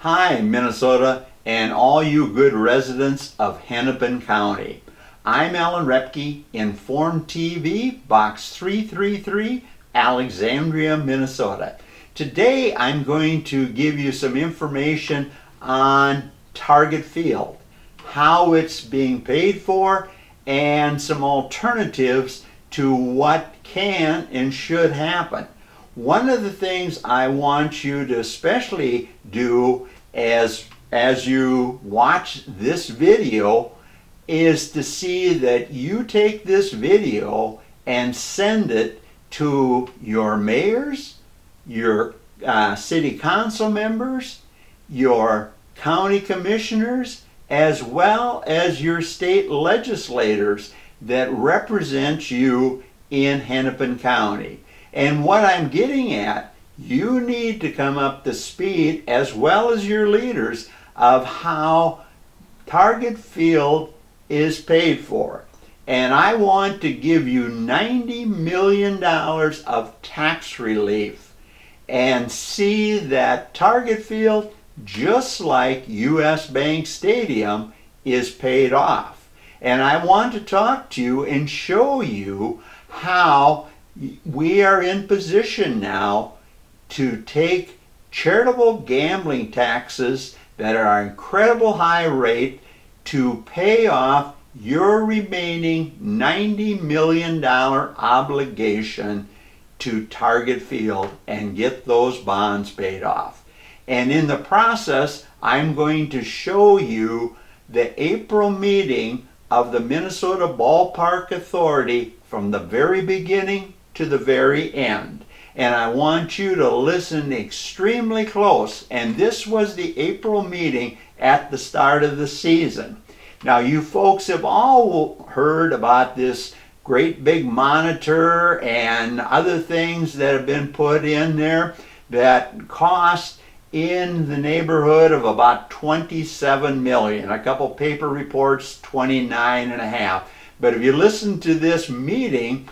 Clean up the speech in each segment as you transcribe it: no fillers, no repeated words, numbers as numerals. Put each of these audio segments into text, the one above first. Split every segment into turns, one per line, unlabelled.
Hi, Minnesota, and all you good residents of Hennepin County. I'm Alan Repke, Inform TV, Box 333, Alexandria, Minnesota. Today I'm going to give you some information on Target Field, how it's being paid for, and some alternatives to what can and should happen. One of the things I want you to especially do as you watch this video is to see that you take this video and send it to your mayors, your city council members, your county commissioners, as well as your state legislators that represent you in Hennepin County. And what I'm getting at, you need to come up to speed, as well as your leaders, of how Target Field is paid for. And I want to give you $90 million of tax relief and see that Target Field, just like US Bank Stadium, is paid off. And I want to talk to you and show you how we are in position now to take charitable gambling taxes that are incredible high rate to pay off your remaining $90 million obligation to Target Field and get those bonds paid off. And in the process, I'm going to show you the April meeting of the Minnesota Ballpark Authority from the very beginning to the very end. And I want you to listen extremely close. And this was the April meeting at the start of the season. Now, you folks have all heard about this great big monitor and other things that have been put in there that cost in the neighborhood of about $27 million. A couple paper reports, 29.5. But if you listen to this meeting,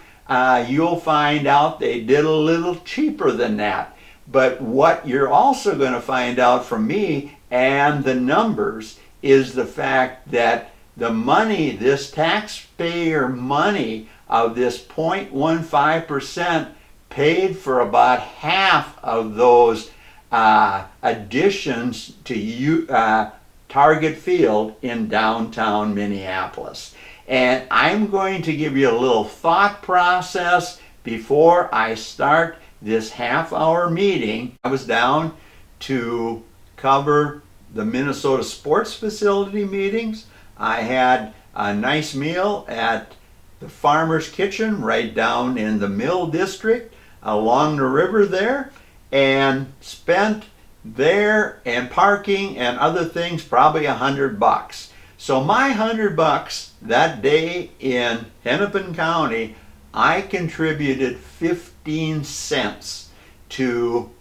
you'll find out they did a little cheaper than that. But what you're also going to find out from me and the numbers is the fact that the money, this taxpayer money of this 0.15%, paid for about half of those additions to Target Field in downtown Minneapolis. And I'm going to give you a little thought process before I start this half-hour meeting. I was down to cover the Minnesota Sports Facility meetings. I had a nice meal at the Farmer's Kitchen right down in the Mill District along the river there, and spent there and parking and other things probably $100. So my $100 that day in Hennepin County, I contributed 15 cents to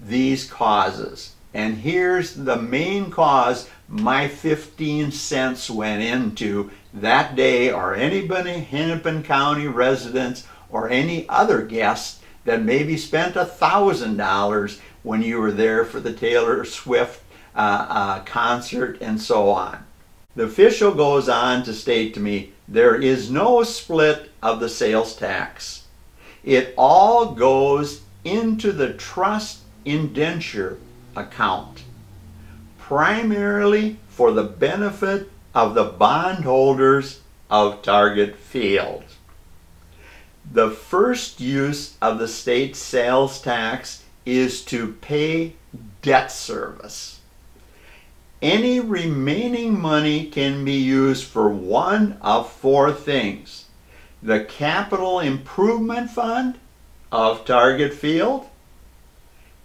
these causes. And here's the main cause my 15 cents went into that day, or anybody, Hennepin County residents, or any other guests that maybe spent $1,000 when you were there for the Taylor Swift concert and so on. The official goes on to state to me, there is no split of the sales tax. It all goes into the trust indenture account, primarily for the benefit of the bondholders of Target Field. The first use of the state sales tax is to pay debt service. Any remaining money can be used for one of four things: the Capital Improvement Fund of Target Field,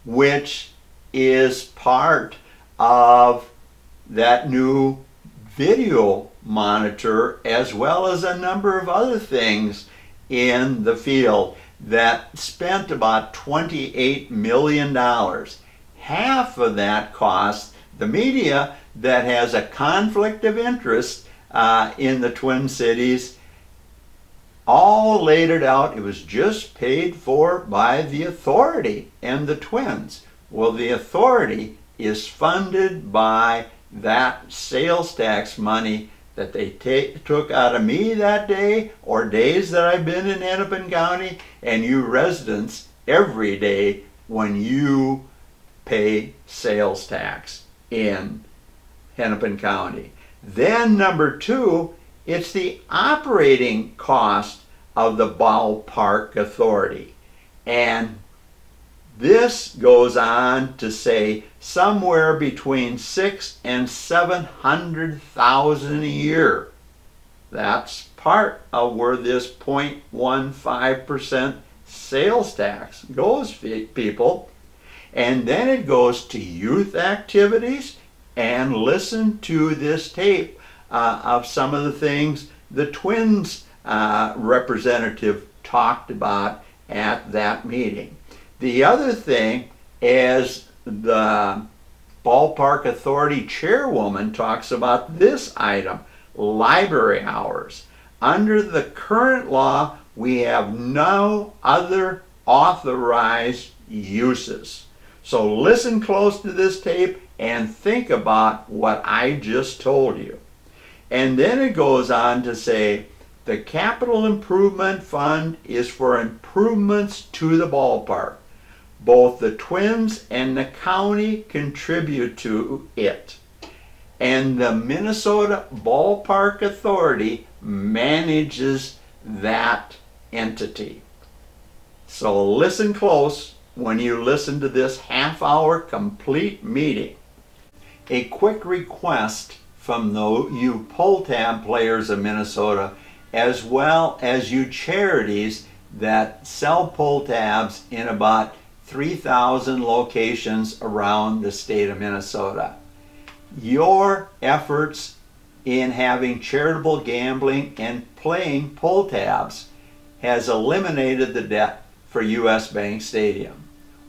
which is part of that new video monitor, as well as a number of other things in the field that spent about $28 million. Half of that cost the media that has a conflict of interest in the Twin Cities. All laid it out. It was just paid for by the authority and the Twins. Well, the authority is funded by that sales tax money that they took out of me that day, or days that I've been in Hennepin County, and you residents every day when you pay sales tax in Hennepin County. Then number two, it's the operating cost of the ballpark authority. And this goes on to say somewhere between $600,000 and $700,000 a year. That's part of where this 0.15% sales tax goes, people. And then it goes to youth activities. And listen to this tape of some of the things the Twins representative talked about at that meeting. The other thing is the Ballpark Authority chairwoman talks about this item, library hours. Under the current law, we have no other authorized uses. So listen close to this tape and think about what I just told you. And then it goes on to say, the Capital Improvement Fund is for improvements to the ballpark. Both the Twins and the county contribute to it. And the Minnesota Ballpark Authority manages that entity. So listen close when you listen to this half-hour complete meeting. A quick request from you pull tab players of Minnesota, as well as you charities that sell pull tabs in about 3,000 locations around the state of Minnesota. Your efforts in having charitable gambling and playing pull tabs has eliminated the debt for US Bank Stadium.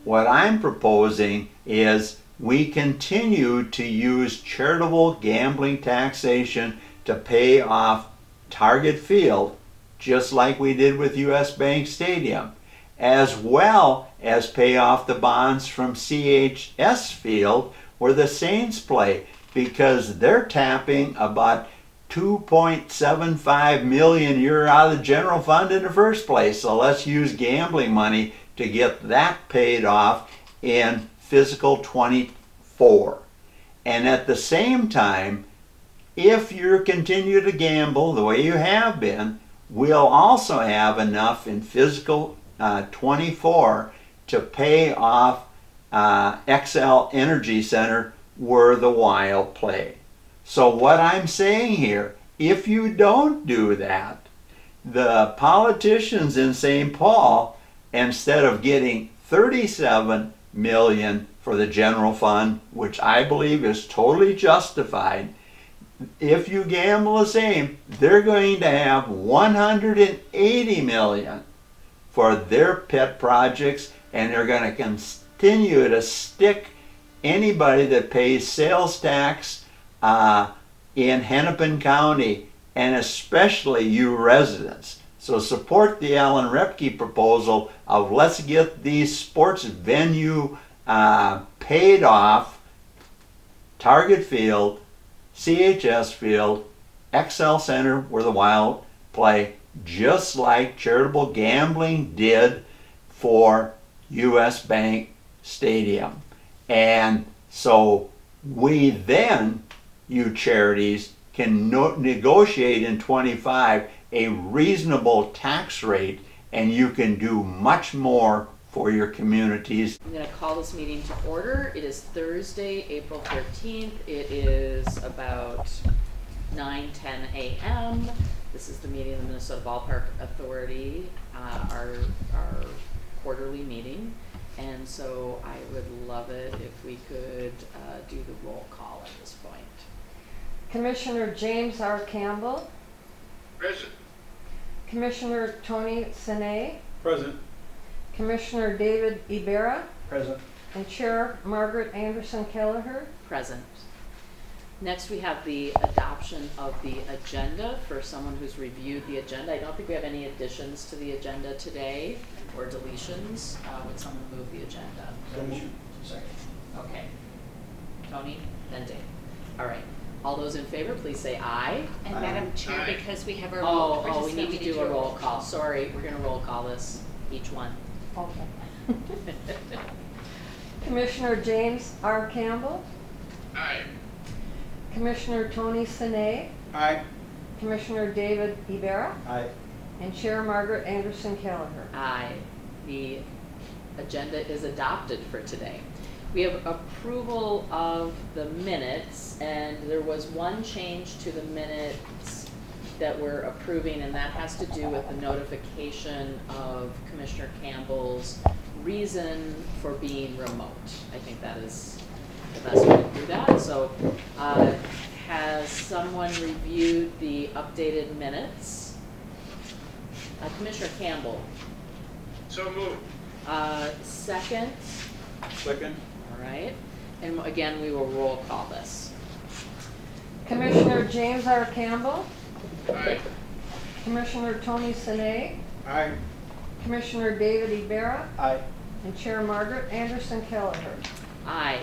What I'm proposing is we continue to use charitable gambling taxation to pay off Target Field, just like we did with US Bank Stadium, as well as pay off the bonds from CHS Field where the Saints play, because they're tapping about $2.75 million you're out of the general fund in the first place. So let's use gambling money to get that paid off in fiscal 24. And at the same time, if you continue to gamble the way you have been, we'll also have enough in fiscal 24 to pay off XL Energy Center where the Wild play. So what I'm saying here, if you don't do that, the politicians in St. Paul, instead of getting $37 million for the general fund, which I believe is totally justified, if you gamble the same, they're going to have $180 million for their pet projects, and they're going to continue to stick anybody that pays sales tax in Hennepin County, and especially you residents. So support the Alan Repke proposal of let's get these sports venue paid off, Target Field, CHS Field, XL Center where the Wild play, just like charitable gambling did for US Bank Stadium. And so we then, you charities, can negotiate in 25 a reasonable tax rate, and you can do much more for your communities.
I'm going to call this meeting to order. It is Thursday, April 13th. It is about 9:10 a.m. This is the meeting of the Minnesota Ballpark Authority, our quarterly meeting. And so I would love it if we could do the roll call at this point.
Commissioner James R. Campbell.
Present.
Commissioner Tony Sine.
Present.
Commissioner David Ibarra.
Present.
And Chair Margaret Anderson Kelleher.
Present. Next we have the adoption of the agenda for someone who's reviewed the agenda. I don't think we have any additions to the agenda today or deletions. Would someone move the agenda?
Second.
Okay. Tony, then Dave. All right. All those in favor, please say aye.
And Madam Chair, because we have our
Oh,
we're just
we need
gonna
to do a roll call. Sorry, we're gonna roll call this, each one.
Okay. Commissioner James R. Campbell,
Aye.
Commissioner Tony Sinay,
Aye.
Commissioner David Ibera,
Aye.
and Chair Margaret Anderson Kelleher.
Aye. The agenda is adopted for today. We have approval of the minutes, and there was one change to the minutes that we're approving, and that has to do with the notification of Commissioner Campbell's reason for being remote. I think that is the best way to do that. So, has someone reviewed the updated minutes? Commissioner Campbell,
So moved.
second.
Second.
All right, and again, we will roll call this.
Commissioner James R. Campbell,
Aye.
Commissioner Tony Sinay,
Aye.
Commissioner David Ibera,
Aye.
and Chair Margaret Anderson Kelleher.
Aye,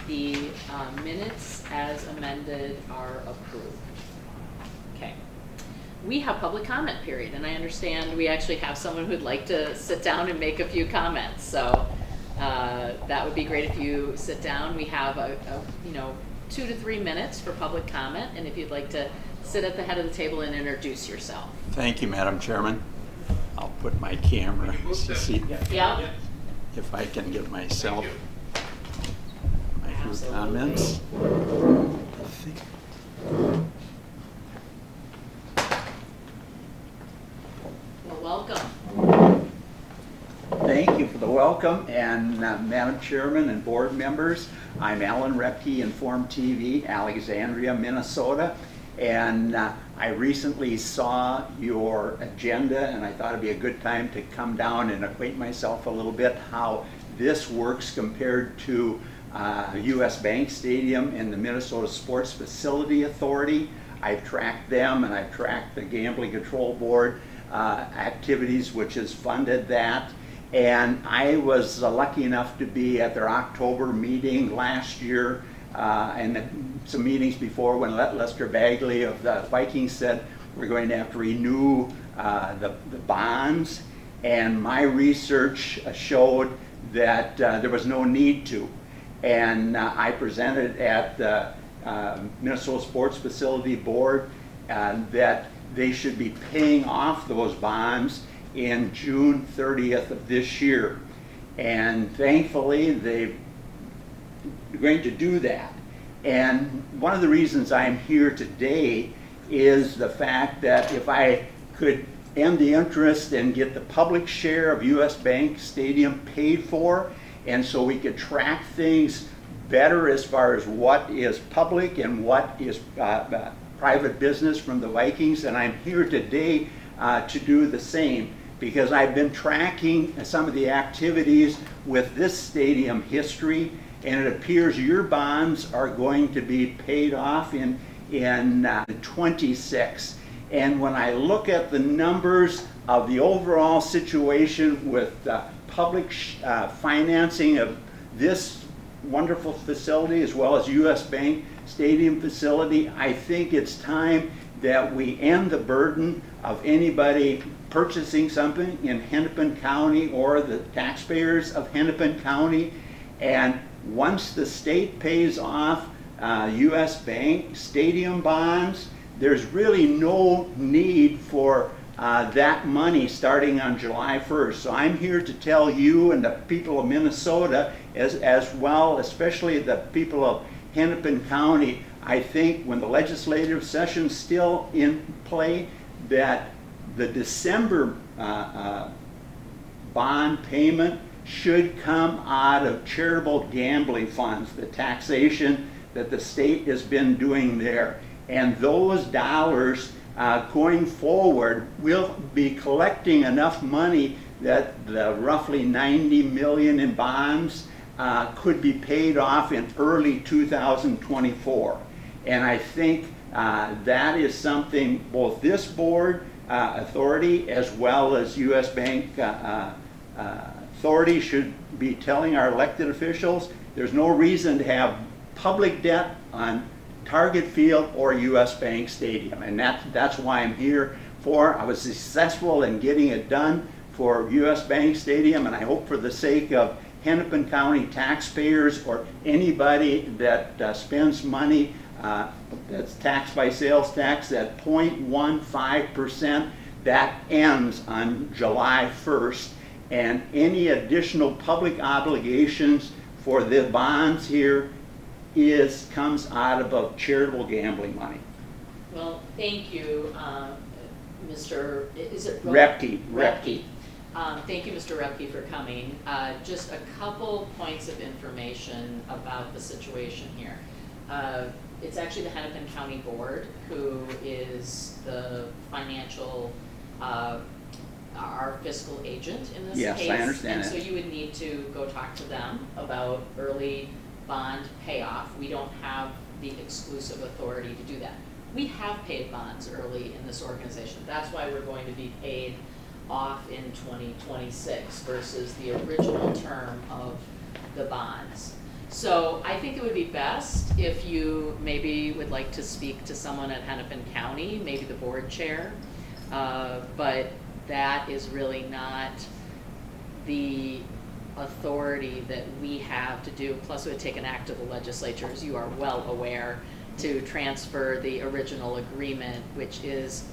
the minutes as amended are approved. Okay. We have public comment period, and I understand we actually have someone who'd like to sit down and make a few comments, so that would be great if you sit down. We have a 2 to 3 minutes for public comment, and if you'd like to sit at the head of the table and introduce yourself.
Thank you, Madam Chairman. I'll put my camera to see
Yeah?
if I can get myself my few
Absolutely.
comments. I think.
Well, welcome.
Thank you for the welcome, and Madam Chairman and board members, I'm Alan Repke, Inform TV, Alexandria, Minnesota, and I recently saw your agenda, and I thought it'd be a good time to come down and acquaint myself a little bit how this works compared to U.S. Bank Stadium and the Minnesota Sports Facility Authority. I've tracked them, and I've tracked the Gambling Control Board activities, which has funded that. And I was lucky enough to be at their October meeting last year, and some meetings before when Lester Bagley of the Vikings said we're going to have to renew the bonds. And my research showed that there was no need to. And I presented at the Minnesota Sports Facility Board that they should be paying off those bonds in June 30th of this year. And thankfully, they're going to do that. And one of the reasons I'm here today is the fact that if I could end the interest and get the public share of U.S. Bank Stadium paid for, and so we could track things better as far as what is public and what is private business from the Vikings, and I'm here today to do the same, because I've been tracking some of the activities with this stadium history, and it appears your bonds are going to be paid off in 26. And when I look at the numbers of the overall situation with public financing of this wonderful facility as well as U.S. Bank Stadium facility, I think it's time that we end the burden of anybody purchasing something in Hennepin County or the taxpayers of Hennepin County. And once the state pays off U.S. Bank Stadium bonds, there's really no need for that money starting on July 1st. So I'm here to tell you and the people of Minnesota, as well, especially the people of Hennepin County, I think when the legislative session's still in play, that the December bond payment should come out of charitable gambling funds, the taxation that the state has been doing there. And those dollars going forward will be collecting enough money that the roughly 90 million in bonds could be paid off in early 2024. And I think that is something both this board authority as well as U.S. Bank authority should be telling our elected officials. There's no reason to have public debt on Target Field or US Bank Stadium. And that's why I'm here for. I was successful in getting it done for US Bank Stadium, and I hope for the sake of Hennepin County taxpayers or anybody that spends money that's taxed by sales tax at 0.15%, that ends on July 1st. And any additional public obligations for the bonds here comes out of charitable gambling money.
Well, thank you, Mr. Is it
Repke.
Thank you, Mr. Repke, for coming. Just a couple points of information about the situation here. It's actually the Hennepin County Board who is the financial, our fiscal agent in this case.
Yes, I understand
And
that.
so you would need to go talk to them about early bond payoff. We don't have the exclusive authority to do that. We have paid bonds early in this organization. That's why we're going to be paid off in 2026 versus the original term of the bonds. So I think it would be best if you maybe would like to speak to someone at Hennepin County, maybe the board chair, but that is really not the authority that we have to do. Plus it would take an act of the legislature, as you are well aware, to transfer the original agreement, which is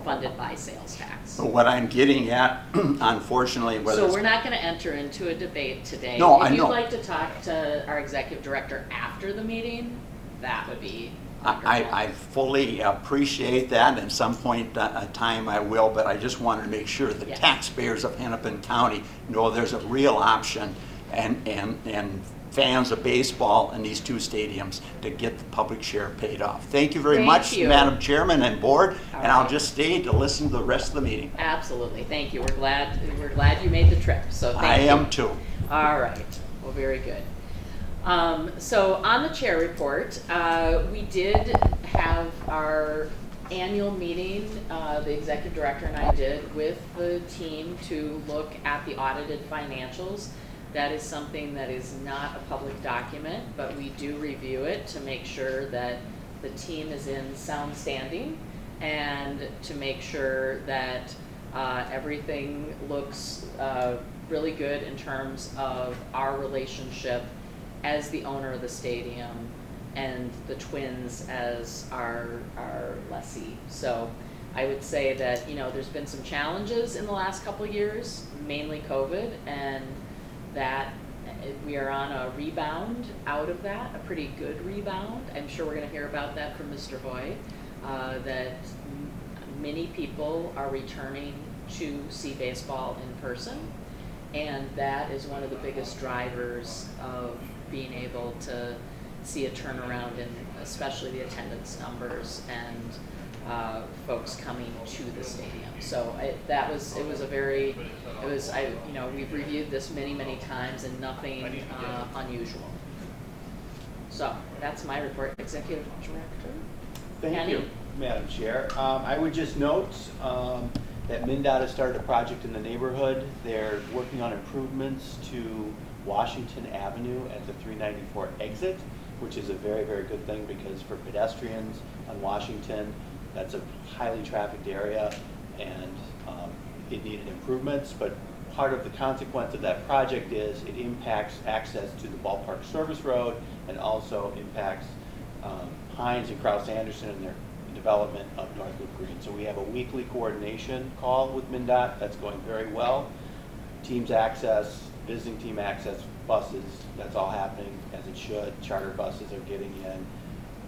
funded by sales tax.
So what I'm getting at, unfortunately,
So we're not going to enter into a debate today.
No, I
If
know.
you'd like to talk to our executive director after the meeting, that would be wonderful.
I fully appreciate that. At some point in time I will, but I just wanted to make sure the
Yes.
taxpayers of Hennepin County know there's a real option and fans of baseball in these two stadiums to get the public share paid off. Thank you very
Thank
much,
you.
Madam Chairman and Board,
All
and I'll
right.
just stay to listen to the rest of the meeting.
Absolutely, thank you. We're glad you made the trip, so thank you.
I am too.
All right, well, very good. So on the chair report, we did have our annual meeting, the executive director and I did, with the team to look at the audited financials. That is something that is not a public document, but we do review it to make sure that the team is in sound standing and to make sure that everything looks really good in terms of our relationship as the owner of the stadium and the Twins as our lessee. So I would say that, there's been some challenges in the last couple of years, mainly COVID, and that we are on a rebound out of that, a pretty good rebound. I'm sure we're going to hear about that from Mr. Hoy, that many people are returning to see baseball in person, and that is one of the biggest drivers of being able to see a turnaround in especially the attendance numbers and folks coming to the stadium. So we've reviewed this many times and nothing unusual. So that's my report, Executive Director.
Thank
Kenny?
you, Madam Chair. I would just note that MnDOT has started a project in the neighborhood. They're working on improvements to Washington Avenue at the 394 exit, which is a very good thing because for pedestrians on Washington, that's a highly trafficked area and it needed improvements. But part of the consequence of that project is it impacts access to the ballpark service road and also impacts Hines and Kraus Anderson and their development of North Loop Green. So we have a weekly coordination call with MnDOT that's going very well. Teams access, visiting team access, buses, that's all happening as it should. Charter buses are getting in.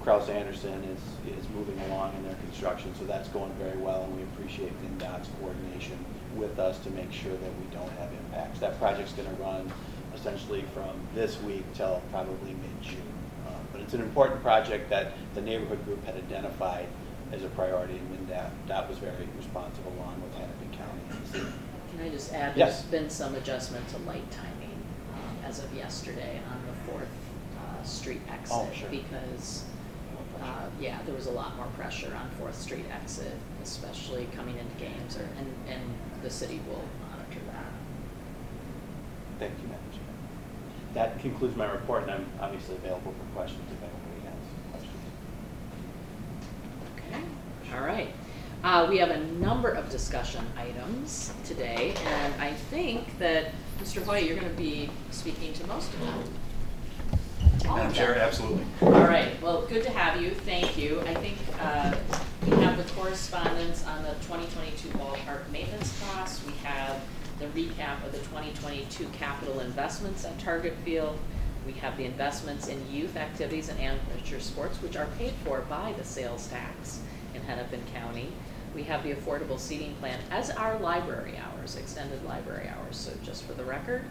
Kraus Anderson is moving along in their construction, so that's going very well, and we appreciate MnDOT's coordination with us to make sure that we don't have impacts. That project's going to run essentially from this week till probably mid-June. But it's an important project that the neighborhood group had identified as a priority, and MnDOT was very responsive along with Hennepin County.
Can I just add,
Yes.
there's been some adjustment to light timing as of yesterday on the 4th Street exit.
Oh, sure.
Because, there was a lot more pressure on 4th Street exit, especially coming into games, and the city will monitor that.
Thank you, Madam Chair. That concludes my report, and I'm obviously available for questions if anybody has questions.
Okay, all right. We have a number of discussion items today, and I think that, Mr. Hoy, you're going to be speaking to most of them. All
Madam
of
Chair,
them.
absolutely.
All right, well, good to have you, thank you. I think we have the correspondence on the 2022 ballpark maintenance costs. We have the recap of the 2022 capital investments at Target Field. We have the investments in youth activities and amateur sports, which are paid for by the sales tax in Hennepin County. We have the affordable seating plan, as are library hours, extended library hours, so just for the record.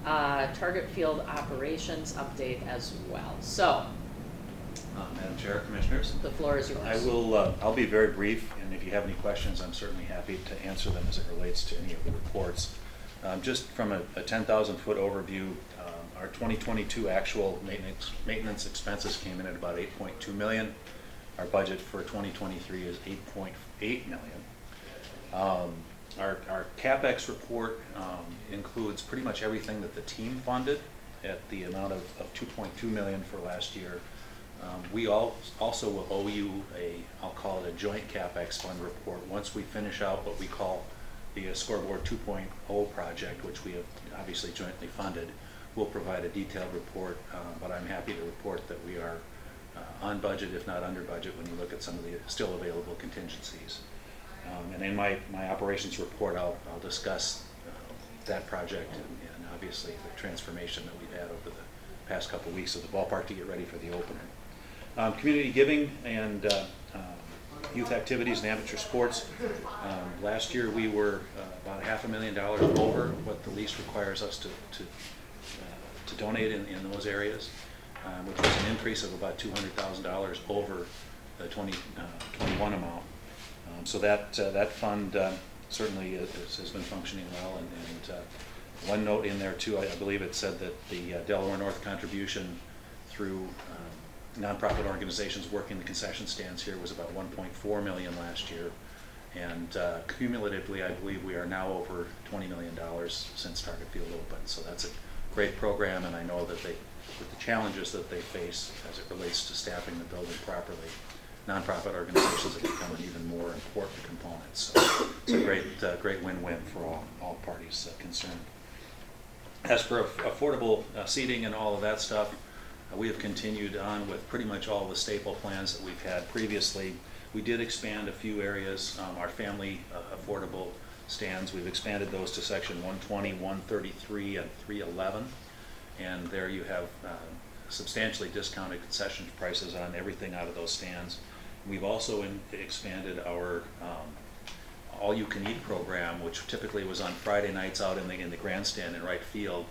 Target Field operations update as well. So,
Madam Chair, Commissioners,
the floor is yours.
I'll be very brief, and if you have any questions, I'm certainly happy to answer them as it relates to any of the reports. Just from a 10,000-foot overview, our 2022 actual maintenance expenses came in at about $8.2 million. Our budget for 2023 is $8.8 million. Our CapEx report includes pretty much everything that the team funded at the amount of $2.2 million for last year. We also will owe you I'll call it a joint CapEx fund report once we finish out what we call the Scoreboard 2.0 project, which we have obviously jointly funded. We'll provide a detailed report, but I'm happy to report that we are on budget, if not under budget, when you look at some of the still available contingencies. And in my operations report, I'll discuss that project and obviously the transformation that we've had over the past couple of weeks of the ballpark to get ready for the opener. Community giving and youth activities and amateur sports. Last year we were about $500,000 over what the lease requires us to donate in those areas, which was an increase of about $200,000 over the 2021 amount. So that fund certainly has been functioning well. And one note in there too, I believe it said that the Delaware North contribution through nonprofit organizations working the concession stands here was about $1.4 million last year. And cumulatively, I believe we are now over $20 million since Target Field opened. So that's a great program, and I know that with the challenges that they face as it relates to staffing the building properly, nonprofit organizations have become an even more important component. So it's a great win-win for all parties concerned. As for affordable seating and all of that stuff, we have continued on with pretty much all the staple plans that we've had previously. We did expand a few areas, our family affordable stands. We've expanded those to section 120, 133, and 311. And there you have substantially discounted concession prices on everything out of those stands. We've also expanded our all-you-can-eat program, which typically was on Friday nights out in the grandstand in right field.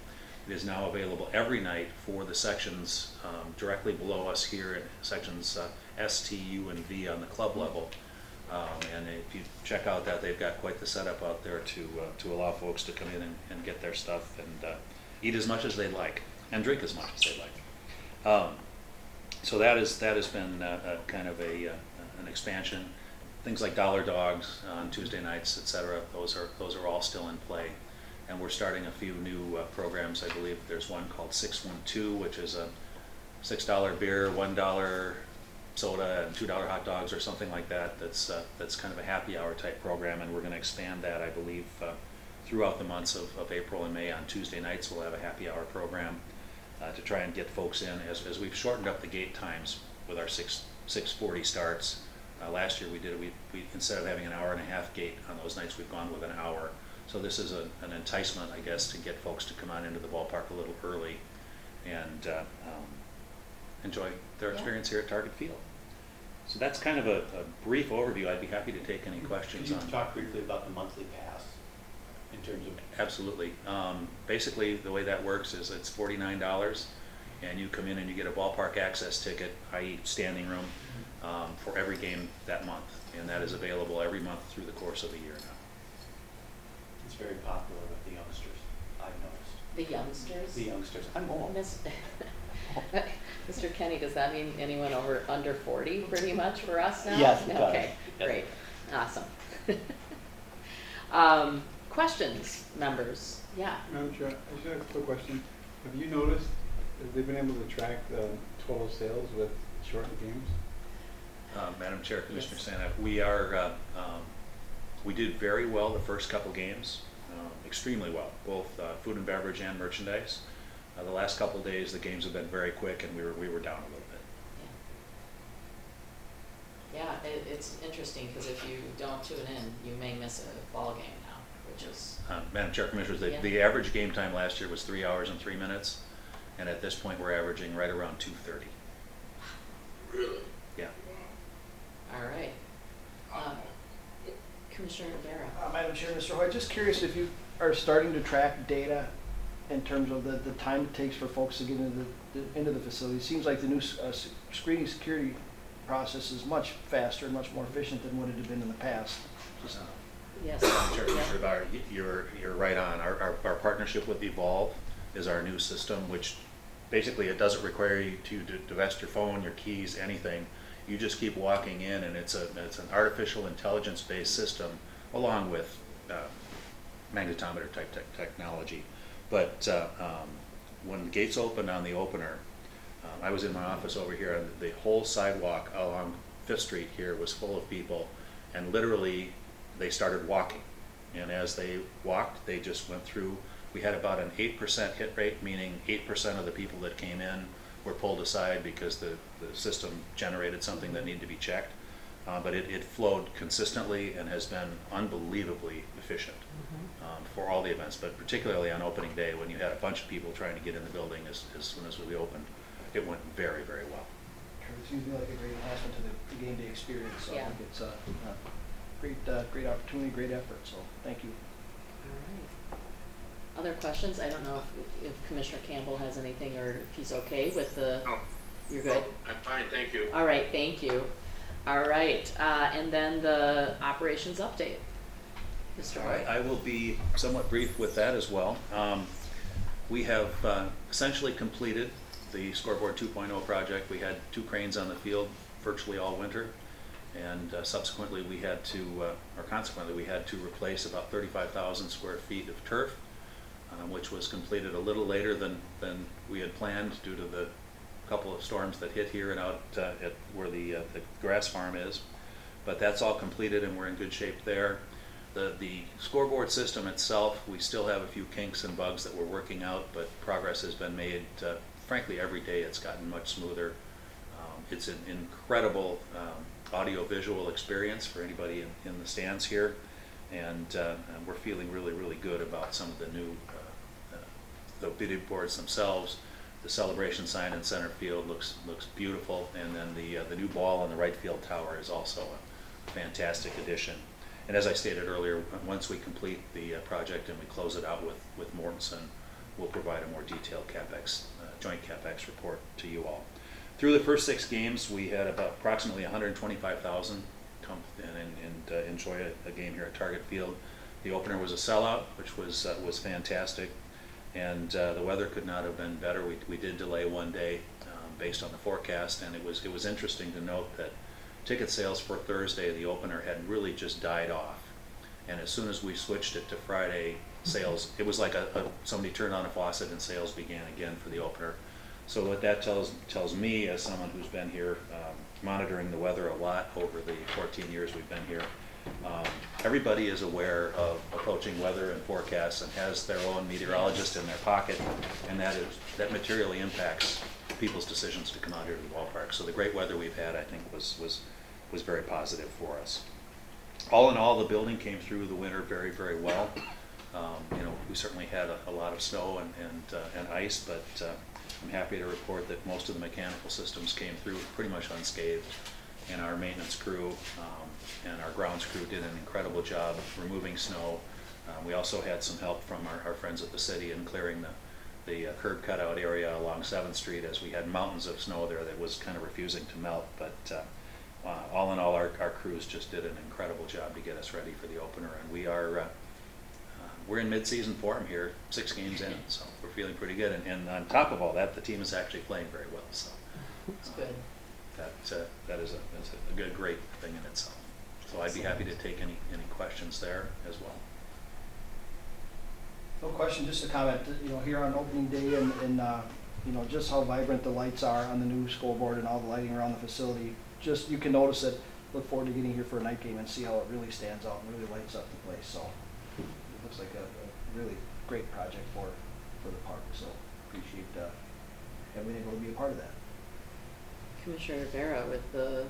It is now available every night for the sections directly below us here in sections S, T, U, and V on the club level. And if you check out that, they've got quite the setup out there to allow folks to come in and get their stuff and eat as much as they like and drink as much as they like. So that has been kind of an expansion. Things like Dollar Dogs on Tuesday nights, etc. Those are all still in play. And we're starting a few new programs. I believe there's one called 612, which is a $6 beer, $1 soda, and $2 hot dogs or something like that. That's kind of a happy hour type program, and we're going to expand that, I believe, throughout the months of April and May. On Tuesday nights, we'll have a happy hour program to try and get folks in as we've shortened up the gate times with our 6:40 starts. Last year we instead of having an hour and a half gate on those nights, we've gone with an hour. So this is an enticement, I guess, to get folks to come on into the ballpark a little early and enjoy their experience here at Target Field. So that's kind of a brief overview. I'd be happy to take any questions on.
Could you talk briefly about the monthly pass in terms of?
Absolutely. Basically, the way that works is it's $49, and you come in and you get a ballpark access ticket, i.e. standing room, for every game that month, and that is available every month through the course of a year now.
It's very popular with the youngsters, I've noticed.
The youngsters?
The youngsters. I'm old.
Mr. Kenny, does that mean anyone under 40 pretty much for us now?
Yes, it does.
Okay,
Yes.
great, awesome. Questions, members? Yeah.
Madam Chair, I just have a quick question. Have you noticed, have they been able to track the total sales with shortened games?
Madam Chair, Commissioner
Yes.
Santa, we did very well the first couple games, extremely well, both food and beverage and merchandise. The last couple days, the games have been very quick, and we were down a little bit.
Yeah, it's interesting, because if you don't tune in, you may miss a ball game now, which is,
Madam Chair, Commissioners,
Yeah.
the average game time last year was 3 hours and 3 minutes, and at this point, we're averaging right around 2:30.
Really?
Yeah.
all right. Commissioner Rivera.
Madam Chair, Mr. Hoy, just curious if you are starting to track data in terms of the time it takes for folks to get into the facility. It seems like the new screening security process is much faster and much more efficient than what it had been in the past. Just-
Yes.
Madam Chair,
Yeah.
Commissioner Bauer, you're right on. Our partnership with Evolve is our new system, which basically it doesn't require you to divest your phone, your keys, anything. You just keep walking in, and it's an artificial intelligence-based system along with magnetometer type technology. But when the gates opened on the opener, I was in my office over here, and the whole sidewalk along 5th Street here was full of people, and literally they started walking. And as they walked, they just went through. We had about an 8% hit rate, meaning 8% of the people that came in were pulled aside because the system generated something that needed to be checked. But it flowed consistently and has been unbelievably efficient for all the events, but particularly on opening day when you had a bunch of people trying to get in the building as soon as we opened. It went very, very well.
It seems to me like a great enhancement to the game day experience, so I
Yeah.
think it's a great opportunity, great effort, so thank you.
All right. Other questions? I don't know if Commissioner Campbell has anything, or if he's okay with the,
No.
you're good?
I'm fine, thank you.
All right, thank you. All right, and then the operations update. Mr.
All right,
Hoy.
I will be somewhat brief with that as well. We have essentially completed the Scoreboard 2.0 project. We had 2 cranes on the field virtually all winter, and consequently we had to replace about 35,000 square feet of turf, which was completed a little later than we had planned due to the couple of storms that hit here and out at where the grass farm is. But that's all completed, and we're in good shape there. The scoreboard system itself, we still have a few kinks and bugs that we're working out, but progress has been made. Frankly, every day it's gotten much smoother. It's an incredible audio-visual experience for anybody in the stands here, and we're feeling really, really good about some of the new the video boards themselves. The celebration sign in center field looks beautiful, and then the new ball on the right field tower is also a fantastic addition. And as I stated earlier, once we complete the project and we close it out with Mortensen, we'll provide a more detailed CapEx, joint CapEx report to you all. Through the first 6 games, we had about approximately 125,000 come and enjoy a game here at Target Field. The opener was a sellout, which was fantastic, and the weather could not have been better. We did delay one day based on the forecast, and it was interesting to note that ticket sales for Thursday, the opener, had really just died off. And as soon as we switched it to Friday, sales, it was like somebody turned on a faucet and sales began again for the opener. So what that tells me, as someone who's been here monitoring the weather a lot over the 14 years we've been here, everybody is aware of approaching weather and forecasts and has their own meteorologist in their pocket, and that materially impacts people's decisions to come out here to the ballpark. So the great weather we've had, I think, was very positive for us. All in all, the building came through the winter very, very well. We certainly had a lot of snow and ice, but I'm happy to report that most of the mechanical systems came through pretty much unscathed, and our maintenance crew and our grounds crew did an incredible job removing snow. We also had some help from our friends at the city in clearing the curb cutout area along 7th Street, as we had mountains of snow there that was kind of refusing to melt. But all in all, our crews just did an incredible job to get us ready for the opener, and we're in mid-season form here, 6 games in, so we're feeling pretty good. And on top of all that, the team is actually playing very well. So
That's good.
that is a great thing in itself. So I'd be happy to take any questions there as well.
No question, just a comment, you know, here on opening day and, you know, just how vibrant the lights are on the new scoreboard and all the lighting around the facility. Just, you can notice it. Look forward to getting here for a night game and see how it really stands out and really lights up the place. So it looks like a really great project for the park. So appreciate having been able to be a part of that.
Commissioner Rivera, with the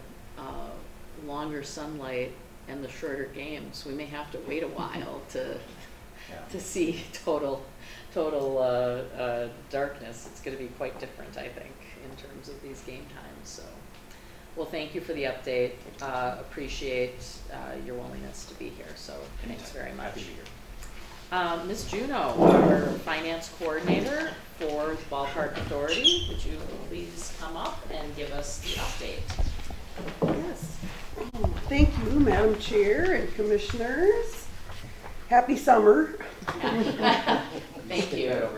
longer sunlight and the shorter games, we may have to wait a while to see total darkness. It's going to be quite different, I think, in terms of these game times. So, well, thank you for the update. Appreciate your willingness to be here. So, thanks very much.
Happy to be here.
Ms. Juno, our finance coordinator for the Ballpark Authority, would you please come up and give us the update?
Yes. Thank you, Madam Chair and Commissioners. Happy summer.
Thank you.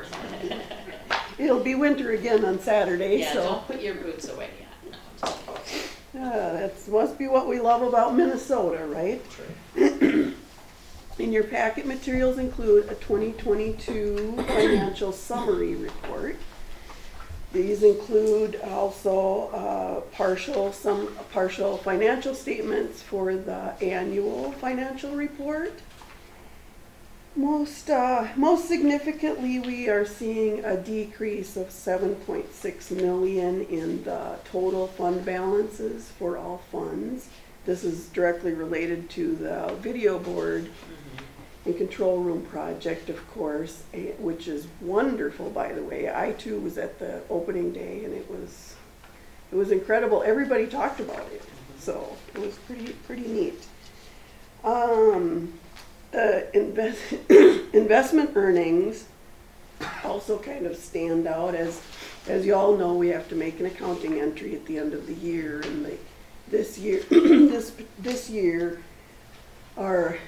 It'll be winter again on Saturday,
Yeah,
so.
don't put your boots away yet. No, I'm just kidding.
That must be what we love about Minnesota, right? In your packet materials include a 2022 financial summary report. These include also partial financial statements for the annual financial report. Most significantly, we are seeing a decrease of 7.6 million in the total fund balances for all funds. This is directly related to the video board and control room project, of course, which is wonderful, by the way. I too was at the opening day, and it was incredible. Everybody talked about it, so it was pretty neat. Investment earnings also kind of stand out. As you all know, we have to make an accounting entry at the end of the year, and this year this year our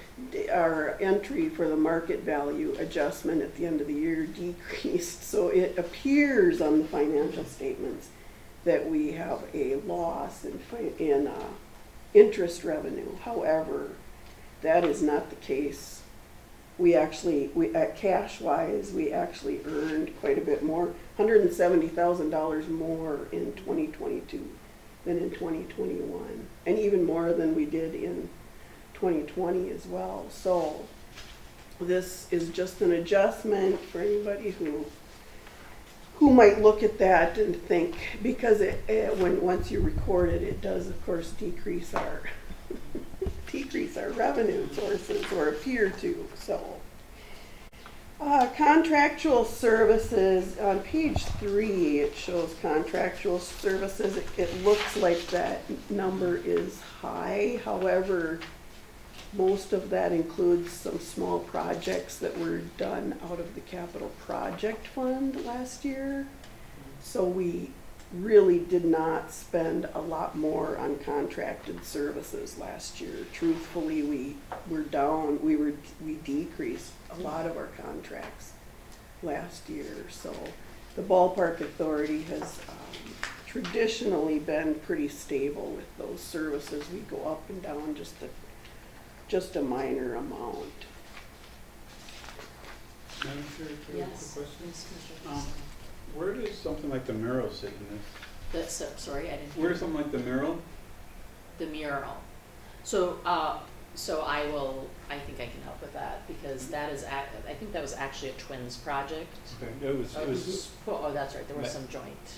entry for the market value adjustment at the end of the year decreased. So it appears on the financial statements that we have a loss in interest revenue. However, that is not the case. We at cash wise, we actually earned quite a bit more, $170,000 more in 2022 than in 2021, and even more than we did in 2020 as well. So this is just an adjustment for anybody who might look at that and think, because once you record it, it does of course decrease our revenue sources, or appear to. So contractual services, on page 3 it shows contractual services. It looks like that number is high. However, most of that includes some small projects that were done out of the capital project fund last year. So we really did not spend a lot more on contracted services last year. Truthfully, we decreased a lot of our contracts last year. So the Ballpark Authority has traditionally been pretty stable with those services. We go up and down just a minor amount.
Madam Chair, can I
Yes.
ask a question?
Yes, Mr. Johnson.
Where does something like the mural sit in this?
Sorry, I didn't.
Where's something like the mural?
The mural. So I think I can help with that, because that is, I think that was actually a Twins project.
It was
Oh, that's right, there was some joint.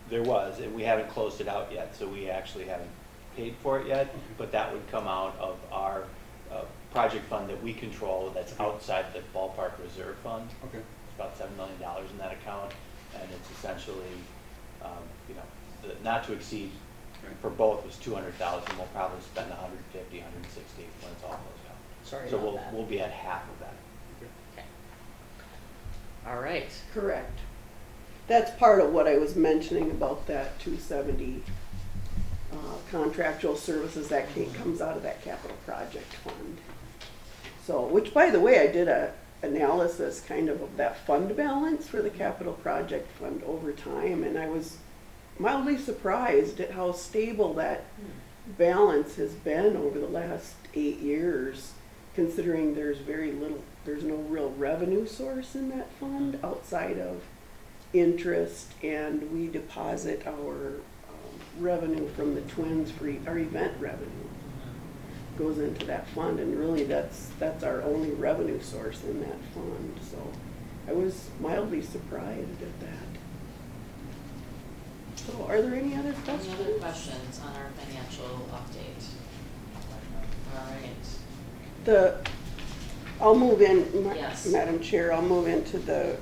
There was, and we haven't closed it out yet, so we actually haven't paid for it yet, but that would come out of our project fund that we control, that's outside the Ballpark Reserve Fund.
Okay.
It's about $7 million in that account, and it's essentially, not to exceed, for both was $200,000. We'll probably spend 150, 160 when it's all closed out.
Sorry
So
about that.
we'll be at half of that.
Okay. All right.
Correct. That's part of what I was mentioning about that 270 contractual services that comes out of that capital project fund. So, which by the way, I did a analysis kind of that fund balance for the capital project fund over time, and I was mildly surprised at how stable that balance has been over the last 8 years, considering there's very little there's no real revenue source in that fund outside of interest, and we deposit our revenue from the Twins for our event revenue goes into that fund, and really that's our only revenue source in that fund. So I was mildly surprised at that. So are there any other questions?
Any other questions on our financial update? All right.
I'll move in,
Yes.
Madam Chair, I'll move into the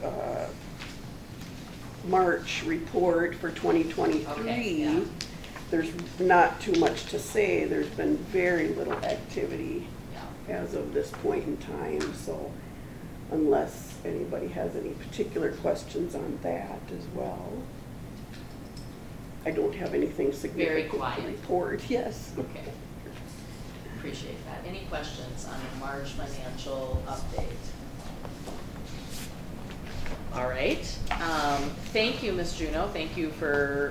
March report for 2023.
Okay, yeah.
There's not too much to say. There's been very little activity
Yeah.
as of this point in time, so unless anybody has any particular questions on that as well. I don't have anything significant to
quiet.
report, yes.
Okay. Appreciate that. Any questions on the March financial update? All right. Thank you, Ms. Juneau. Thank you for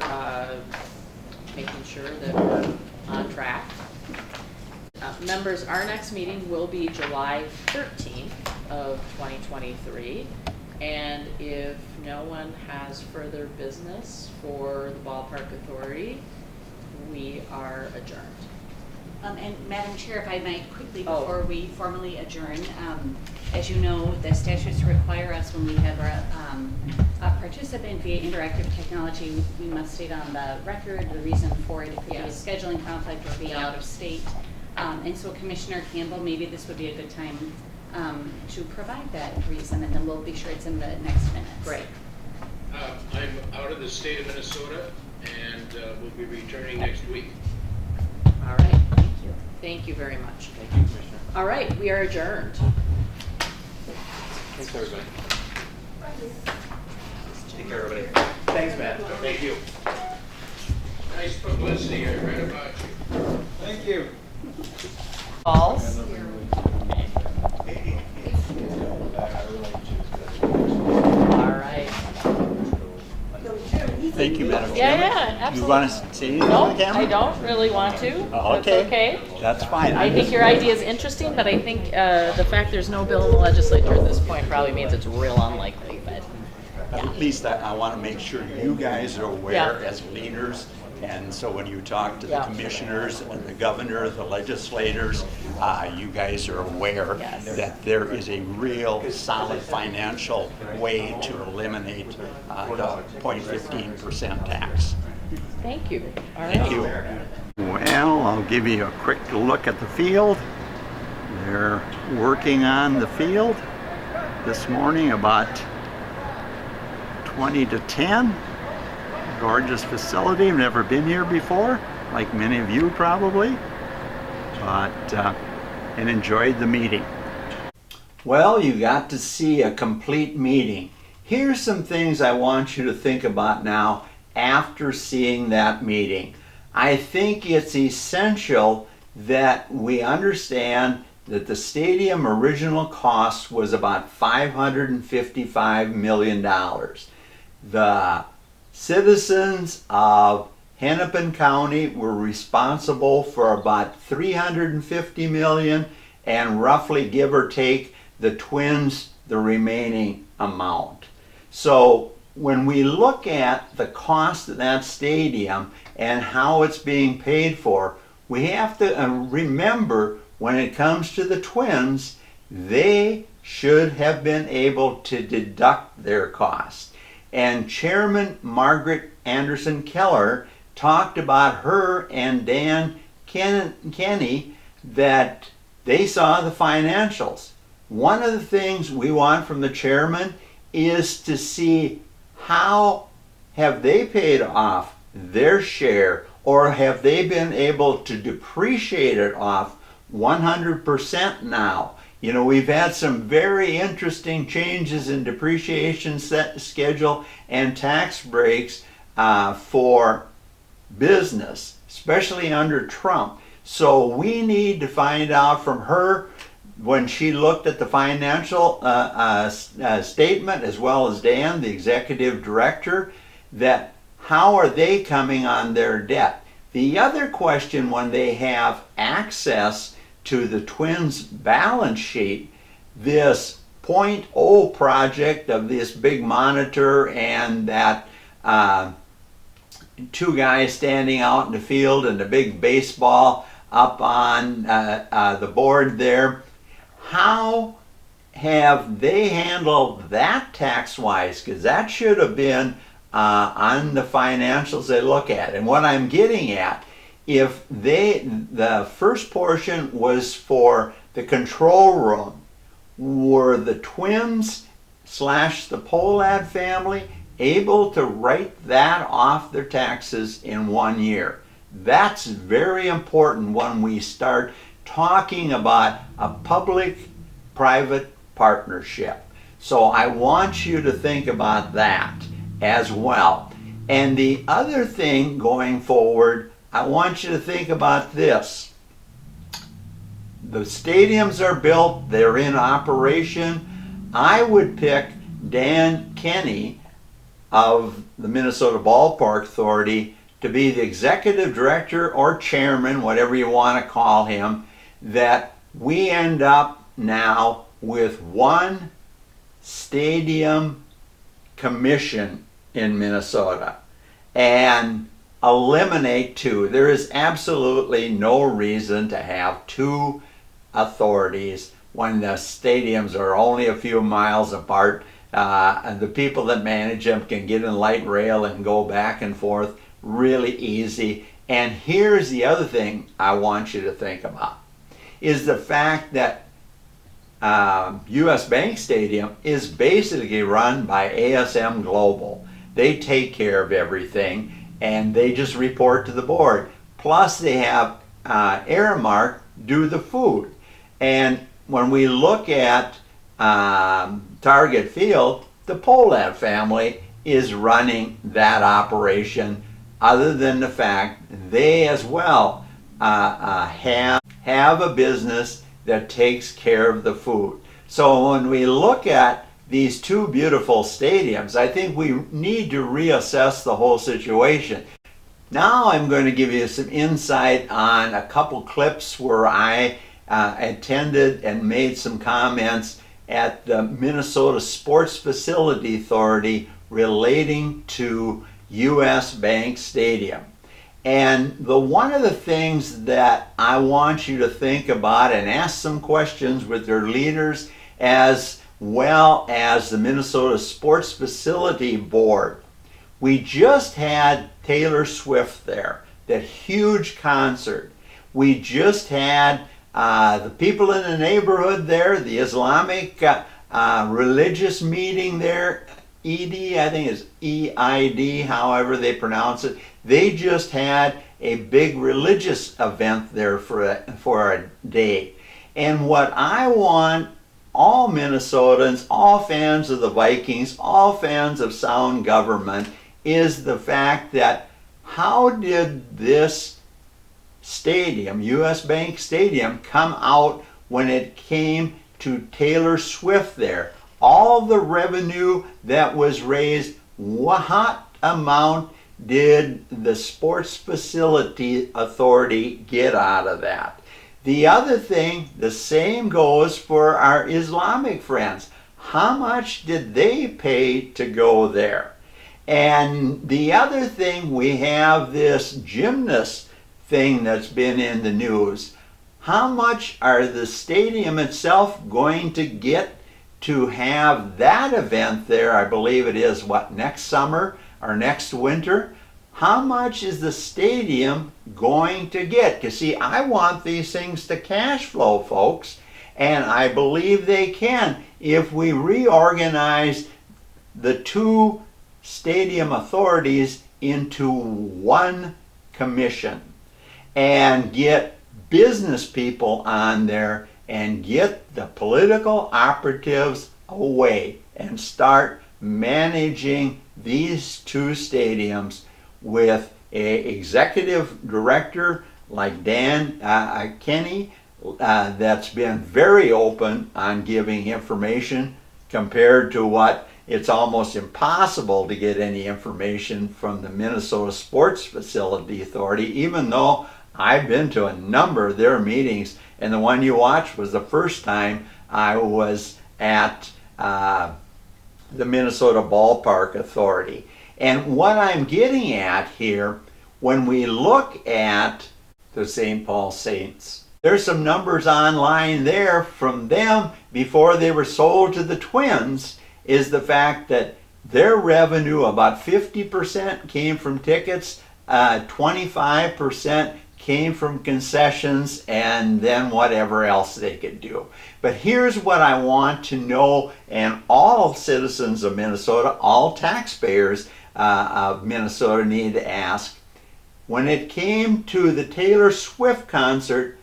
making sure that we're on track. Members, our next meeting will be July 13th of 2023. And if no one has further business for the Ballpark Authority, we are adjourned.
And Madam Chair, if I might quickly,
Oh.
before we formally adjourn, as you know, the statutes require us when we have a participant via interactive technology, we must state on the record the reason for it. It could be a
Yes.
scheduling conflict or being out of state. And so Commissioner Campbell, maybe this would be a good time to provide that reason, and then we'll be sure it's in the next minutes.
Great.
I'm out of the state of Minnesota and will be returning next week.
All right.
Thank you.
Thank you very much.
Thank you, Commissioner.
All right, we are adjourned.
Thanks, everybody.
Take care, everybody.
Thanks, Matt.
Thank you. Nice publicity, I read about you.
Thank you.
False. All right.
Thank you, Madam Chairman.
Yeah, absolutely.
You want to say anything
No,
on the camera?
I don't really want to.
Oh,
That's
okay.
okay.
That's fine.
I think your idea is interesting, but I think the fact there's no bill in the legislature at this point probably means it's real unlikely, but.
At least I want to make sure you guys are aware
Yeah.
as leaders. And so when you talk to the
Yeah.
commissioners and the governor, the legislators, you guys are aware
Yes.
that there is a real solid financial way to eliminate the 0.15% tax.
Thank you. All right.
Thank you. Well, I'll give you a quick look at the field. They're working on the field this morning about 20 to 10. Gorgeous facility. I've never been here before, like many of you probably, but and enjoyed the meeting. Well, you got to see a complete meeting. Here's some things I want you to think about now after seeing that meeting. I think it's essential that we understand that the stadium original cost was about $555 million. The citizens of Hennepin County were responsible for about $350 million, and roughly, give or take, the Twins the remaining amount. So when we look at the cost of that stadium and how it's being paid for, we have to remember when it comes to the Twins, they should have been able to deduct their costs. And Chairman Margaret Anderson Keller talked about her and Dan Kenny that they saw the financials. One of the things we want from the chairman is to see how have they paid off their share, or have they been able to depreciate it off 100% now. You know, we've had some very interesting changes in depreciation schedule and tax breaks for business, especially under Trump. So we need to find out from her, when she looked at the financial statement, as well as Dan, the executive director, that how are they coming on their debt? The other question, when they have access to the Twins balance sheet, this .0 project of this big monitor and that two guys standing out in the field and the big baseball up on the board there. How have they handled that tax-wise? Because that should have been on the financials they look at. And what I'm getting at, if the first portion was for the control room, were the Twins / the Polad family able to write that off their taxes in 1 year? That's very important when we start talking about a public-private partnership. So I want you to think about that as well. And the other thing going forward, I want you to think about this. The stadiums are built, they're in operation. I would pick Dan Kenny of the Minnesota Ballpark Authority to be the executive director or chairman, whatever you want to call him, that we end up now with one stadium commission in Minnesota and eliminate two. There is absolutely no reason to have two authorities when the stadiums are only a few miles apart. And the people that manage them can get in light rail and go back and forth really easy. And here's the other thing I want you to think about, is the fact that US Bank Stadium is basically run by ASM Global. They take care of everything and they just report to the board. Plus they have Aramark do the food. And when we look at Target Field, the Polad family is running that operation, other than the fact they as well have a business that takes care of the food. So when we look at these two beautiful stadiums, I think we need to reassess the whole situation. Now I'm going to give you some insight on a couple clips where I attended and made some comments at the Minnesota Sports Facility Authority relating to US Bank Stadium. And one of the things that I want you to think about and ask some questions with their leaders, as well as the Minnesota Sports Facility Board. We just had Taylor Swift there, that huge concert. We just had the people in the neighborhood there, the Islamic religious meeting there, ED, I think it's EID, however they pronounce it. They just had a big religious event there for a day. And what I want all Minnesotans, all fans of the Vikings, all fans of sound government, is the fact that how did this stadium, US Bank Stadium, come out when it came to Taylor Swift there? All the revenue that was raised, what amount did the Sports Facility Authority get out of that? The other thing, the same goes for our Islamic friends. How much did they pay to go there? And the other thing, we have this gymnast thing that's been in the news. How much are the stadium itself going to get to have that event there? I believe it is, next summer or next winter? How much is the stadium going to get? Because see, I want these things to cash flow, folks, and I believe they can if we reorganize the two stadium authorities into one commission and get business people on there and get the political operatives away and start managing these two stadiums with an executive director like Dan Kenny that's been very open on giving information, compared to what it's almost impossible to get any information from the Minnesota Sports Facility Authority, even though I've been to a number of their meetings, and the one you watched was the first time I was at the Minnesota Ballpark Authority. And what I'm getting at here, when we look at the St. Paul Saints, there's some numbers online there from them before they were sold to the Twins, is the fact that their revenue, about 50% came from tickets, 25% came from concessions, and then whatever else they could do. But here's what I want to know, and all citizens of Minnesota, all taxpayers of Minnesota need to ask. When it came to the Taylor Swift concert,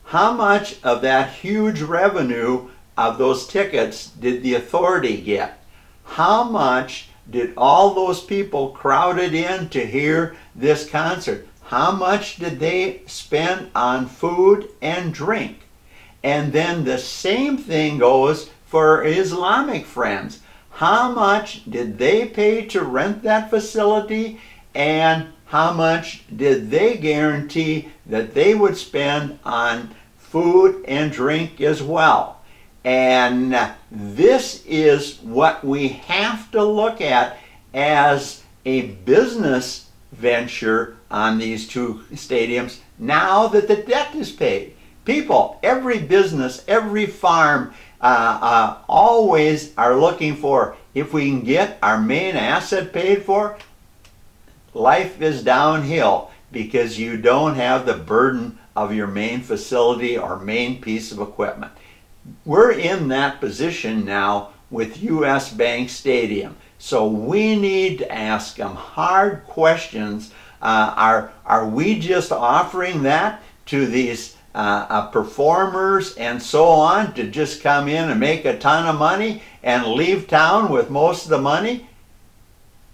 how much of that huge revenue of those tickets did the authority get? How much did all those people crowded in to hear this concert, how much did they spend on food and drink? And then the same thing goes for Islamic friends. How much did they pay to rent that facility, and how much did they guarantee that they would spend on food and drink as well? And this is what we have to look at as a business venture on these two stadiums now that the debt is paid. People, every business, every farm always are looking for, if we can get our main asset paid for, life is downhill because you don't have the burden of your main facility or main piece of equipment. We're in that position now with US Bank Stadium. So we need to ask them hard questions. Are we just offering that to these performers and so on to just come in and make a ton of money and leave town with most of the money?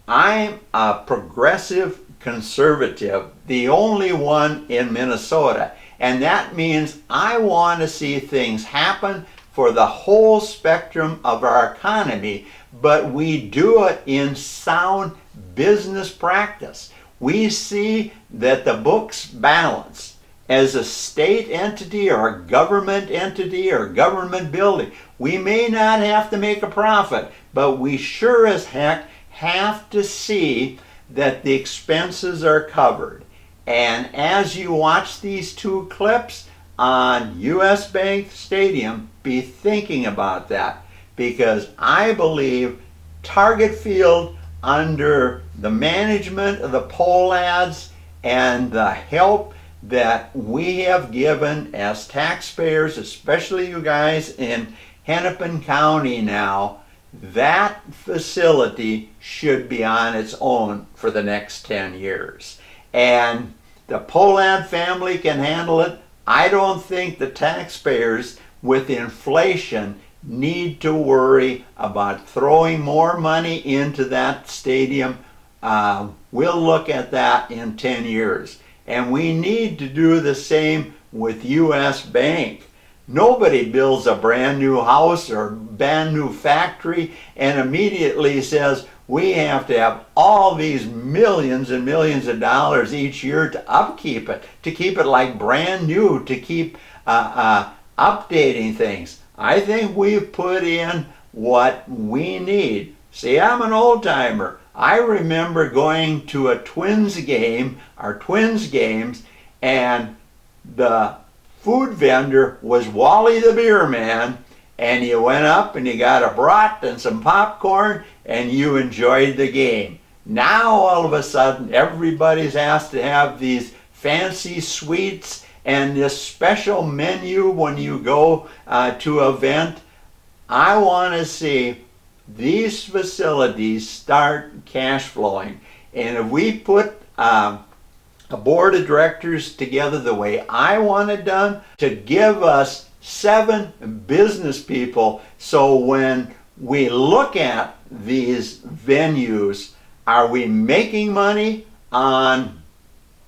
I'm a progressive conservative, the only one in Minnesota. And that means I want to see things happen for the whole spectrum of our economy, but we do it in sound business practice. We see that the books balance. As a state entity or a government entity or government building, we may not have to make a profit, but we sure as heck have to see that the expenses are covered. And as you watch these two clips on US Bank Stadium, be thinking about that, because I believe Target Field, under the management of the poll ads and the help that we have given as taxpayers, especially you guys in Hennepin County now, that facility should be on its own for the next 10 years. And the Polad family can handle it. I don't think the taxpayers with inflation need to worry about throwing more money into that stadium. We'll look at that in 10 years. And we need to do the same with US Bank. Nobody builds a brand new house or brand new factory and immediately says, we have to have all these millions and millions of dollars each year to upkeep it, to keep it like brand new, to keep updating things. I think we've put in what we need. See, I'm an old timer. I remember going to a Twins game, our Twins games, and the food vendor was Wally the Beer Man, and you went up and you got a brat and some popcorn and you enjoyed the game. Now all of a sudden everybody's asked to have these fancy suites and this special menu when you go to an event. I want to see these facilities start cash flowing. And if we put a board of directors together the way I want it done, to give us 7 business people, so when we look at these venues, are we making money on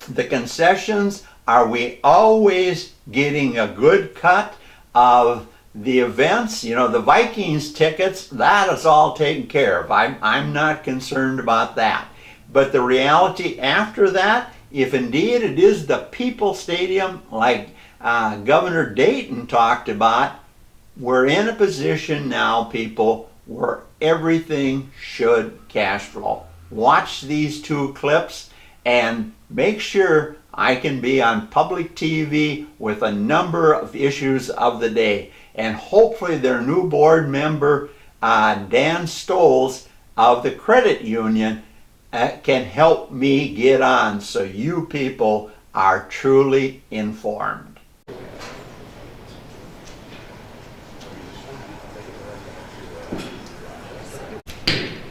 the concessions? Are we always getting a good cut of the events? You know, the Vikings tickets, that is all taken care of. I'm not concerned about that. But the reality after that, if indeed it is the People Stadium like Governor Dayton talked about, we're in a position now, people, where everything should cash flow. Watch these two clips and make sure I can be on public TV with a number of issues of the day. And hopefully their new board member, Dan Stoles of the credit union, can help me get on so you people are truly informed.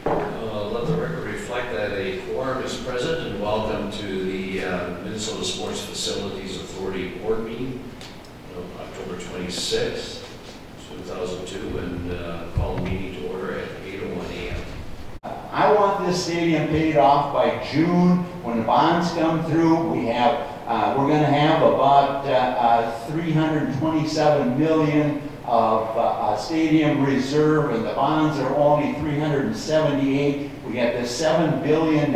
Let the record reflect that a quorum is present, and welcome to the Minnesota Sports Facilities Authority Board meeting of October 26th, 2002, and call the meeting to order at 8:01 a.m.
I want this stadium paid off by June. When the bonds come through, we're going to have about 327 million of stadium reserve, and the bonds are only 378. We got this $7 billion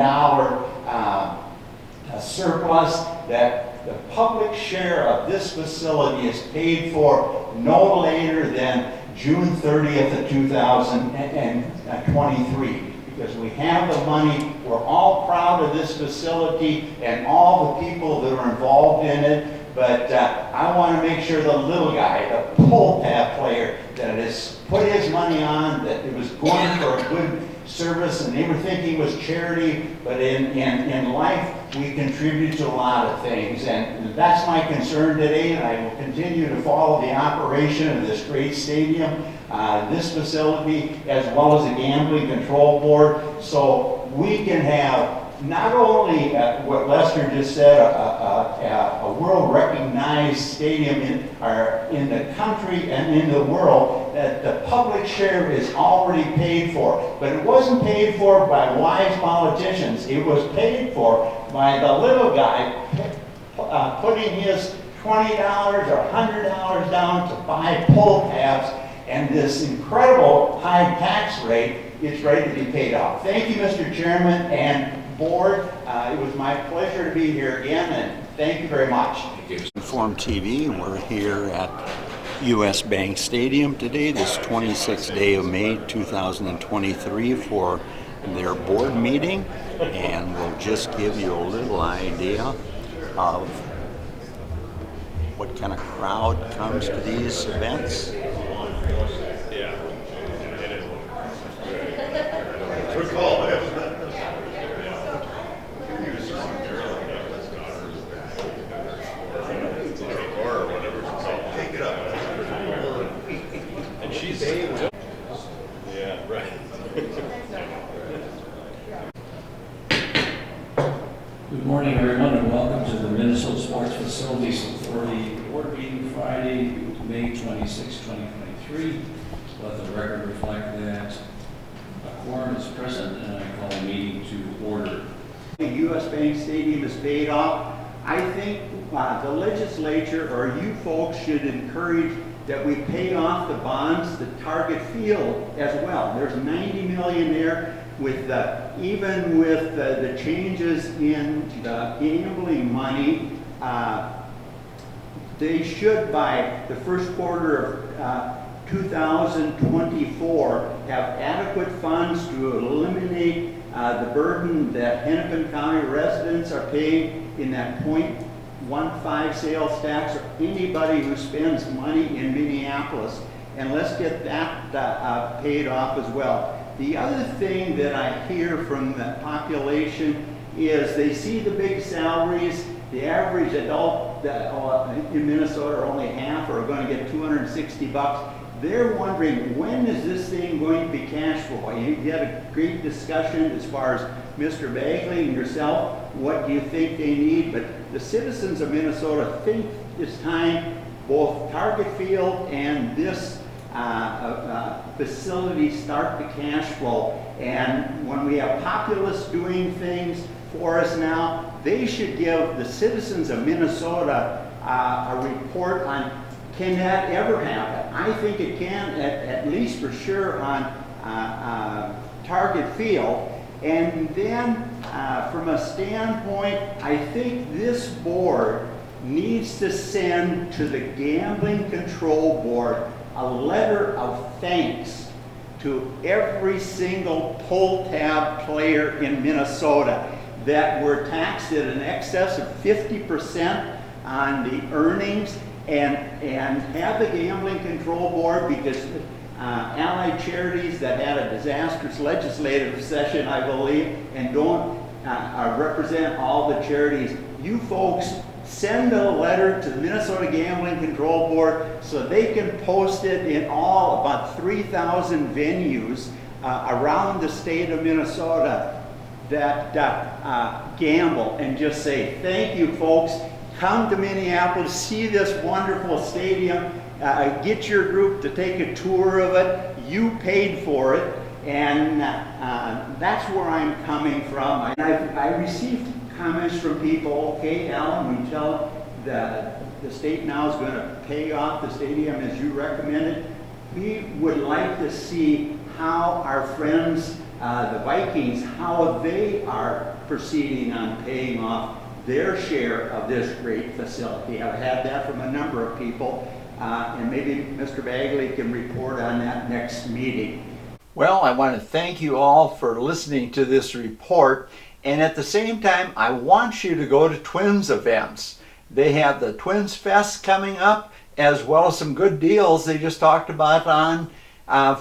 surplus that the public share of this facility is paid for no later than June 30th of 2023. Because we have the money, we're all proud of this facility and all the people that are involved in it, but I want to make sure the little guy, the pull tab player that has put his money on, that it was going for a good service, and they were thinking it was charity, but in life we contribute to a lot of things, and that's my concern today, and I will continue to follow the operation of this great stadium, this facility, as well as the gambling control board, so we can have not only what Lester just said, a world-recognized stadium in the country and in the world, that the public share is already paid for. But it wasn't paid for by wise politicians. It was paid for by the little guy putting his $20 or $100 down to buy pull tabs, and this incredible high tax rate is ready to be paid off. Thank you, Mr. Chairman and board. It was my pleasure to be here again, and thank you very much. Inform TV, we're here at U.S. Bank Stadium today, this 26th day of May 2023 for their board meeting, and we'll just give you a little idea of what kind of crowd comes to these events.
Good morning, everyone, and welcome to the Minnesota Sports Facilities Authority Board meeting Friday, May 26, 2023. Let the record reflect that a quorum is present, and I call the meeting to order.
The U.S. Bank Stadium is paid off. I think the legislature or you folks should encourage that we pay off the bonds, the target field as well. There's $90 million there. With even with the changes in the gambling money, they should by the first quarter of 2024 have adequate funds to eliminate the burden that Hennepin County residents are paying in that 0.15 sales tax, or anybody who spends money in Minneapolis. And let's get that paid off as well. The other thing that I hear from the population is they see the big salaries. The average adult in Minnesota are only half or are going to get $260. They're wondering, when is this thing going to be cash flow? You had a great discussion as far as Mr. Bagley and yourself. What do you think they need? But the citizens of Minnesota think it's time both Target Field and this facilities start to cash flow. And when we have populists doing things for us now, they should give the citizens of Minnesota a report on, can that ever happen? I think it can, at least for sure on Target Field. And then from a standpoint, I think this board needs to send to the Gambling Control Board a a letter of thanks to every single pull tab player in Minnesota that were taxed at an excess of 50% on the earnings, and have the Gambling Control Board, because Allied Charities that had a disastrous legislative session, I believe, and don't represent all the charities. You folks send a letter to the Minnesota Gambling Control Board so they can post it in all about 3,000 venues around the state of Minnesota that gamble, and just say, thank you folks, come to Minneapolis, see this wonderful stadium, get your group to take a tour of it, you paid for it, and that's where I'm coming from. I received comments from people, okay, Alan, we tell the state now is going to pay off the stadium as you recommended. We would like to see how our friends, the Vikings, how they are proceeding on paying off their share of this great facility. I've had that from a number of people, and maybe Mr. Bagley can report on that next meeting. Well, I want to thank you all for listening to this report, and at the same time, I want you to go to Twins events. They have the Twins Fest coming up, as well as some good deals they just talked about on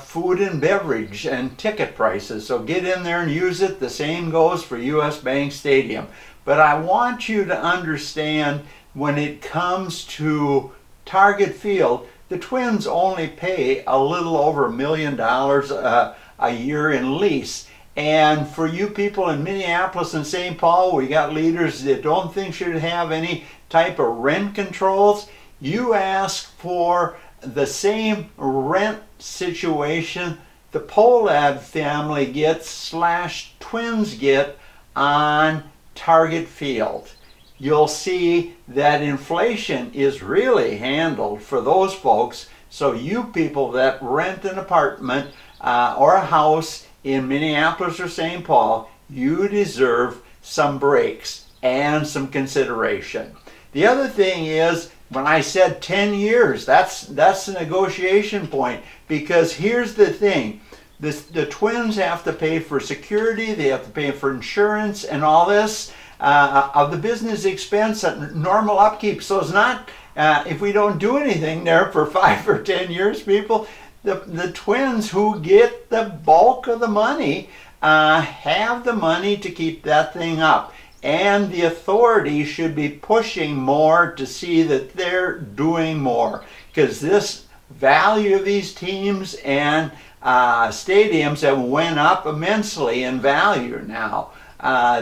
food and beverage and ticket prices. So get in there and use it. The same goes for US Bank Stadium. But I want you to understand, when it comes to Target Field, the Twins only pay a little over $1 million a year in lease. And for you people in Minneapolis and St. Paul, we got leaders that don't think should have any type of rent controls. You ask for the same rent situation the Polad family gets / Twins get on Target Field. You'll see that inflation is really handled for those folks. So you people that rent an apartment or a house in Minneapolis or St. Paul, you deserve some breaks and some consideration. The other thing is, when I said 10 years, that's the negotiation point, because here's the thing. The Twins have to pay for security, they have to pay for insurance and all this of the business expense and normal upkeep. So it's not, if we don't do anything there for 5 or 10 years, people, the Twins, who get the bulk of the money, have the money to keep that thing up. And the authorities should be pushing more to see that they're doing more, because this value of these teams and stadiums have went up immensely in value now.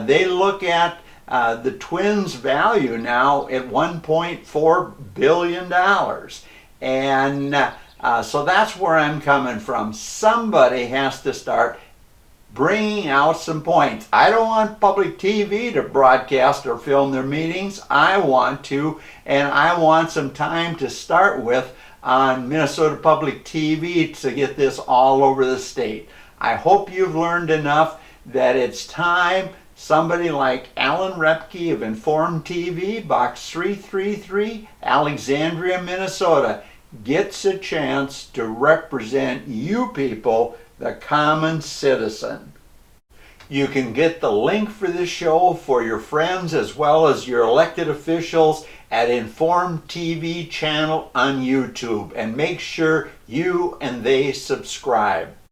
They look at the Twins' value now at $1.4 billion. And so that's where I'm coming from. Somebody has to start bringing out some points. I don't want public TV to broadcast or film their meetings. I want to, and I want some time to start with on Minnesota Public TV to get this all over the state. I hope you've learned enough that it's time somebody like Alan Repke of Informed TV, Box 333, Alexandria, Minnesota, gets a chance to represent you people, the common citizen. You can get the link for this show for your friends as well as your elected officials at Informed TV channel on YouTube, and make sure you and they subscribe.